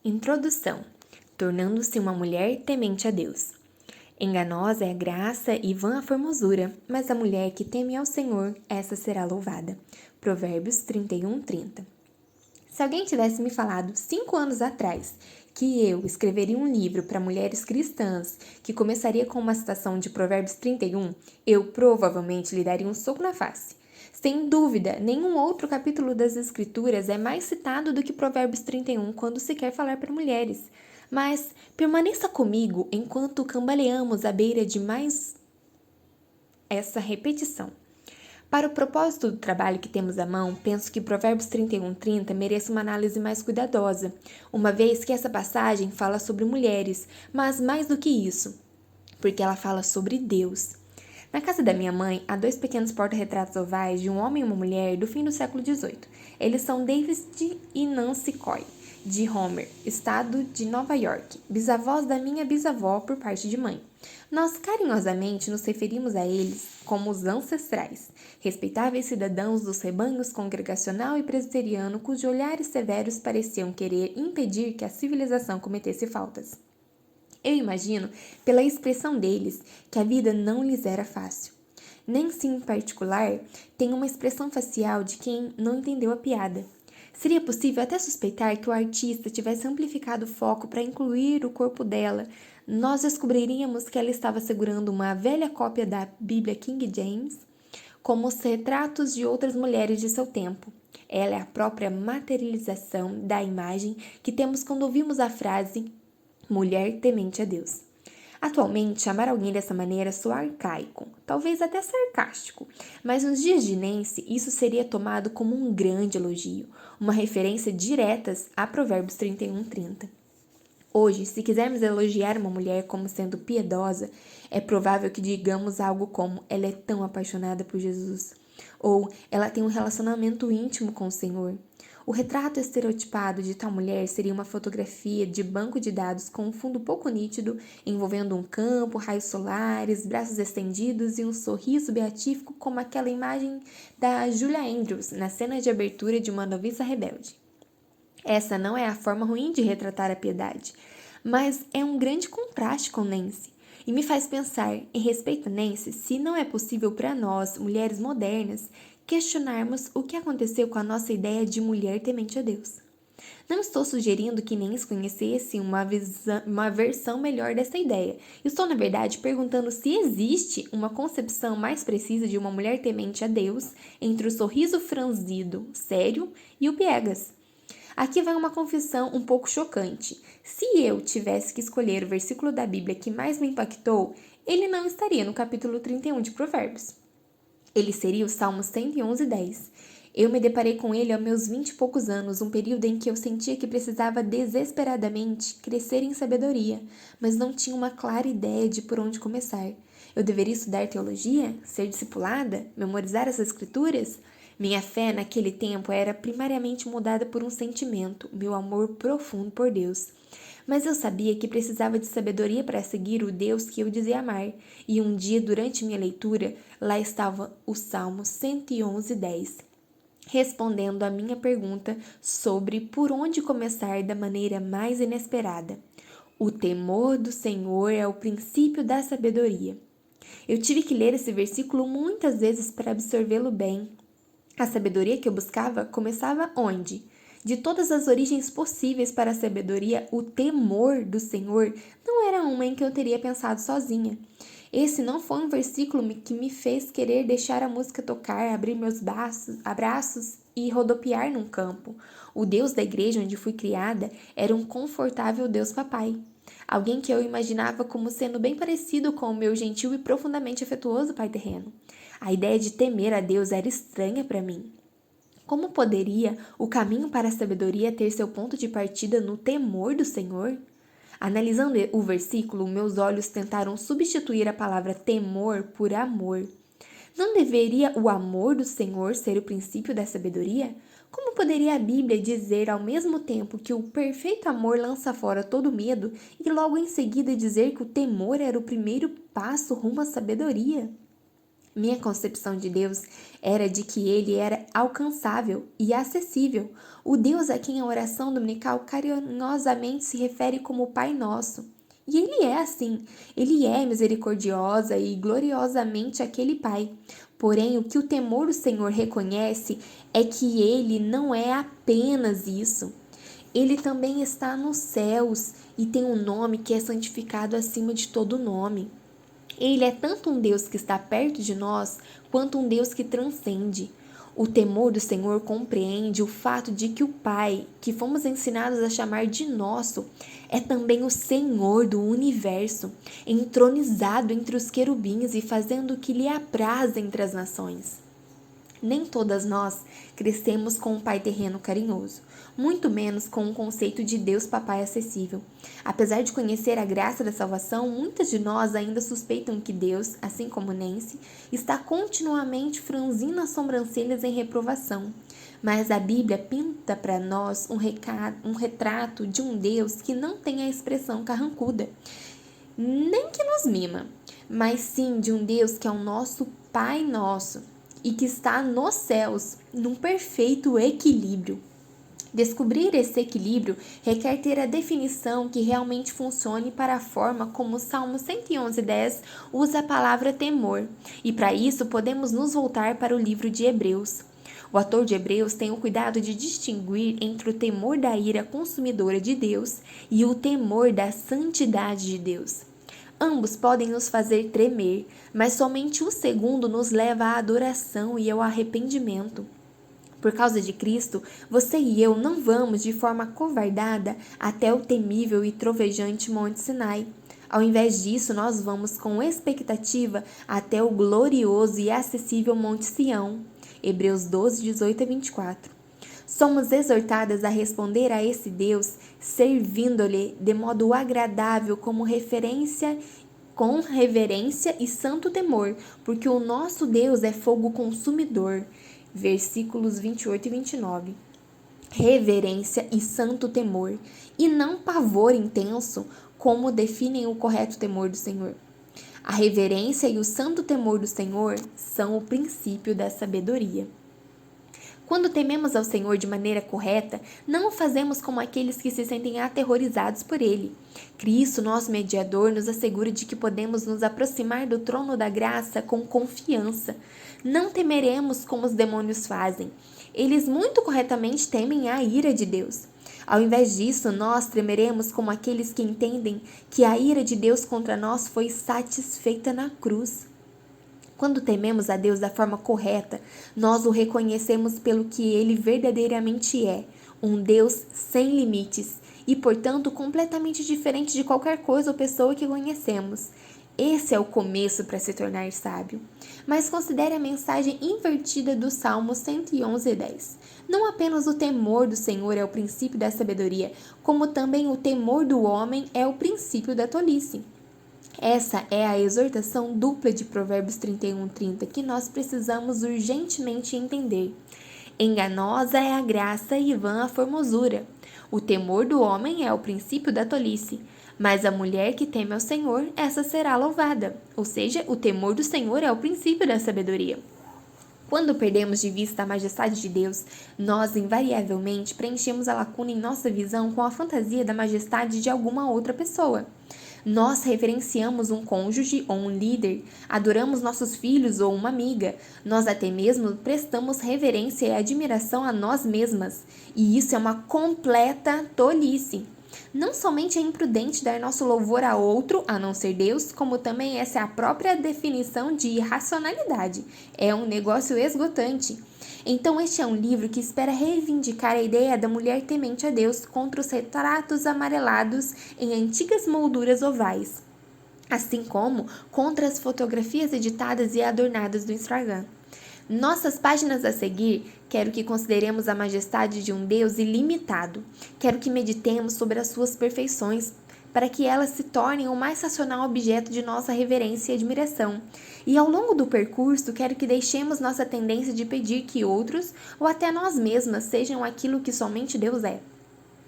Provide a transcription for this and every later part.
Introdução. Tornando-se uma mulher temente a Deus. Enganosa é a graça e vã a formosura, mas a mulher que teme ao Senhor, essa será louvada. Provérbios 31:30. Se alguém tivesse me falado 5 anos atrás que eu escreveria um livro para mulheres cristãs que começaria com uma citação de Provérbios 31, eu provavelmente lhe daria um soco na face. Sem dúvida, nenhum outro capítulo das Escrituras é mais citado do que Provérbios 31 quando se quer falar para mulheres. Mas permaneça comigo enquanto cambaleamos à beira de mais essa repetição. Para o propósito do trabalho que temos à mão, penso que Provérbios 31:30 merece uma análise mais cuidadosa, uma vez que essa passagem fala sobre mulheres, mas mais do que isso, porque ela fala sobre Deus. Na casa da minha mãe, há 2 pequenos porta-retratos ovais de um homem e uma mulher do fim do século XVIII. Eles são David e Nancy Coy, de Homer, estado de Nova York, bisavós da minha bisavó por parte de mãe. Nós carinhosamente nos referimos a eles como os ancestrais, respeitáveis cidadãos dos rebanhos congregacional e presbiteriano cujos olhares severos pareciam querer impedir que a civilização cometesse faltas. Eu imagino, pela expressão deles, que a vida não lhes era fácil. Nancy, em particular, tem uma expressão facial de quem não entendeu a piada. Seria possível até suspeitar que o artista tivesse amplificado o foco para incluir o corpo dela. Nós descobriríamos que ela estava segurando uma velha cópia da Bíblia King James, como os retratos de outras mulheres de seu tempo. Ela é a própria materialização da imagem que temos quando ouvimos a frase mulher temente a Deus. Atualmente, chamar alguém dessa maneira soa arcaico, talvez até sarcástico, mas nos dias de Nancy isso seria tomado como um grande elogio, uma referência direta a Provérbios 31:30. Hoje, se quisermos elogiar uma mulher como sendo piedosa, é provável que digamos algo como ela é tão apaixonada por Jesus, ou ela tem um relacionamento íntimo com o Senhor. O retrato estereotipado de tal mulher seria uma fotografia de banco de dados com um fundo pouco nítido, envolvendo um campo, raios solares, braços estendidos e um sorriso beatífico como aquela imagem da Julia Andrews na cena de abertura de Uma Noviça Rebelde. Essa não é a forma ruim de retratar a piedade, mas é um grande contraste com Nancy. E me faz pensar, em respeito a Nancy, se não é possível para nós, mulheres modernas, questionarmos o que aconteceu com a nossa ideia de mulher temente a Deus. Não estou sugerindo que Nancy conhecesse uma versão melhor dessa ideia. Estou, na verdade, perguntando se existe uma concepção mais precisa de uma mulher temente a Deus entre o sorriso franzido, sério, e o piegas. Aqui vai uma confissão um pouco chocante. Se eu tivesse que escolher o versículo da Bíblia que mais me impactou, ele não estaria no capítulo 31 de Provérbios. Ele seria o Salmo 111:10. Eu me deparei com ele aos meus 20 e poucos anos, um período em que eu sentia que precisava desesperadamente crescer em sabedoria, mas não tinha uma clara ideia de por onde começar. Eu deveria estudar teologia? Ser discipulada? Memorizar as escrituras? Minha fé naquele tempo era primariamente mudada por um sentimento, meu amor profundo por Deus. Mas eu sabia que precisava de sabedoria para seguir o Deus que eu dizia amar, e um dia, durante minha leitura, lá estava o Salmo 111:10, respondendo à minha pergunta sobre por onde começar da maneira mais inesperada. O temor do Senhor é o princípio da sabedoria. Eu tive que ler esse versículo muitas vezes para absorvê-lo bem. A sabedoria que eu buscava começava onde? De todas as origens possíveis para a sabedoria, o temor do Senhor não era uma em que eu teria pensado sozinha. Esse não foi um versículo que me fez querer deixar a música tocar, abrir meus abraços e rodopiar num campo. O Deus da igreja onde fui criada era um confortável Deus papai. Alguém que eu imaginava como sendo bem parecido com o meu gentil e profundamente afetuoso pai terreno. A ideia de temer a Deus era estranha para mim. Como poderia o caminho para a sabedoria ter seu ponto de partida no temor do Senhor? Analisando o versículo, meus olhos tentaram substituir a palavra temor por amor. Não deveria o amor do Senhor ser o princípio da sabedoria? Como poderia a Bíblia dizer ao mesmo tempo que o perfeito amor lança fora todo medo e logo em seguida dizer que o temor era o primeiro passo rumo à sabedoria? Minha concepção de Deus era de que ele era alcançável e acessível, o Deus a quem a oração dominical carinhosamente se refere como Pai Nosso. E ele é assim, ele é misericordiosa e gloriosamente aquele Pai. Porém, o que o temor do Senhor reconhece é que ele não é apenas isso. Ele também está nos céus e tem um nome que é santificado acima de todo nome. Ele é tanto um Deus que está perto de nós, quanto um Deus que transcende. O temor do Senhor compreende o fato de que o Pai, que fomos ensinados a chamar de nosso, é também o Senhor do universo, entronizado entre os querubins e fazendo o que lhe apraz entre as nações. Nem todas nós crescemos com um pai terreno carinhoso, muito menos com um conceito de Deus Papai acessível. Apesar de conhecer a graça da salvação, muitas de nós ainda suspeitam que Deus, assim como Nancy, está continuamente franzindo as sobrancelhas em reprovação. Mas a Bíblia pinta para nós um retrato de um Deus que não tem a expressão carrancuda, nem que nos mima, mas sim de um Deus que é o nosso Pai Nosso e que está nos céus, num perfeito equilíbrio. Descobrir esse equilíbrio requer ter a definição que realmente funcione para a forma como o Salmo 111:10 usa a palavra temor, e para isso podemos nos voltar para o livro de Hebreus. O autor de Hebreus tem o cuidado de distinguir entre o temor da ira consumidora de Deus e o temor da santidade de Deus. Ambos podem nos fazer tremer, mas somente o segundo nos leva à adoração e ao arrependimento. Por causa de Cristo, você e eu não vamos de forma covardada até o temível e trovejante Monte Sinai. Ao invés disso, nós vamos com expectativa até o glorioso e acessível Monte Sião. Hebreus 12:18-24. Somos exortadas a responder a esse Deus, servindo-lhe de modo agradável com reverência e santo temor, porque o nosso Deus é fogo consumidor. Versículos 28 e 29. Reverência e santo temor, e não pavor intenso, como definem o correto temor do Senhor. A reverência e o santo temor do Senhor são o princípio da sabedoria. Quando tememos ao Senhor de maneira correta, não o fazemos como aqueles que se sentem aterrorizados por ele. Cristo, nosso mediador, nos assegura de que podemos nos aproximar do trono da graça com confiança. Não temeremos como os demônios fazem. Eles muito corretamente temem a ira de Deus. Ao invés disso, nós tremeremos como aqueles que entendem que a ira de Deus contra nós foi satisfeita na cruz. Quando tememos a Deus da forma correta, nós o reconhecemos pelo que ele verdadeiramente é, um Deus sem limites e, portanto, completamente diferente de qualquer coisa ou pessoa que conhecemos. Esse é o começo para se tornar sábio. Mas considere a mensagem invertida do Salmo 111:10. Não apenas o temor do Senhor é o princípio da sabedoria, como também o temor do homem é o princípio da tolice. Essa é a exortação dupla de Provérbios 31:30 que nós precisamos urgentemente entender. Enganosa é a graça e vã a formosura. O temor do homem é o princípio da tolice, mas a mulher que teme ao Senhor, essa será louvada. Ou seja, o temor do Senhor é o princípio da sabedoria. Quando perdemos de vista a majestade de Deus, nós invariavelmente preenchemos a lacuna em nossa visão com a fantasia da majestade de alguma outra pessoa. Nós reverenciamos um cônjuge ou um líder, adoramos nossos filhos ou uma amiga, nós até mesmo prestamos reverência e admiração a nós mesmas, e isso é uma completa tolice. Não somente é imprudente dar nosso louvor a outro, a não ser Deus, como também essa é a própria definição de irracionalidade. É um negócio esgotante. Então este é um livro que espera reivindicar a ideia da mulher temente a Deus contra os retratos amarelados em antigas molduras ovais, assim como contra as fotografias editadas e adornadas do Instagram. Nossas páginas a seguir, quero que consideremos a majestade de um Deus ilimitado. Quero que meditemos sobre as suas perfeições, para que elas se tornem o mais racional objeto de nossa reverência e admiração. E ao longo do percurso, quero que deixemos nossa tendência de pedir que outros, ou até nós mesmas, sejam aquilo que somente Deus é.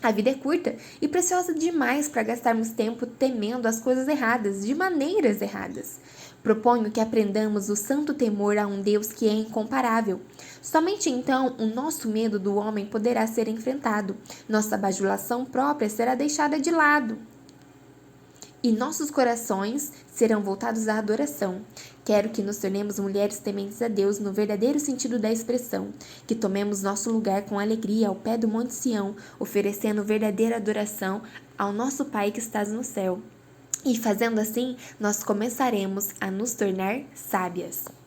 A vida é curta e preciosa demais para gastarmos tempo temendo as coisas erradas, de maneiras erradas. Proponho que aprendamos o santo temor a um Deus que é incomparável. Somente então o nosso medo do homem poderá ser enfrentado, nossa bajulação própria será deixada de lado e nossos corações serão voltados à adoração. Quero que nos tornemos mulheres tementes a Deus no verdadeiro sentido da expressão, que tomemos nosso lugar com alegria ao pé do Monte Sião, oferecendo verdadeira adoração ao nosso Pai que estás no céu. E fazendo assim, nós começaremos a nos tornar sábias.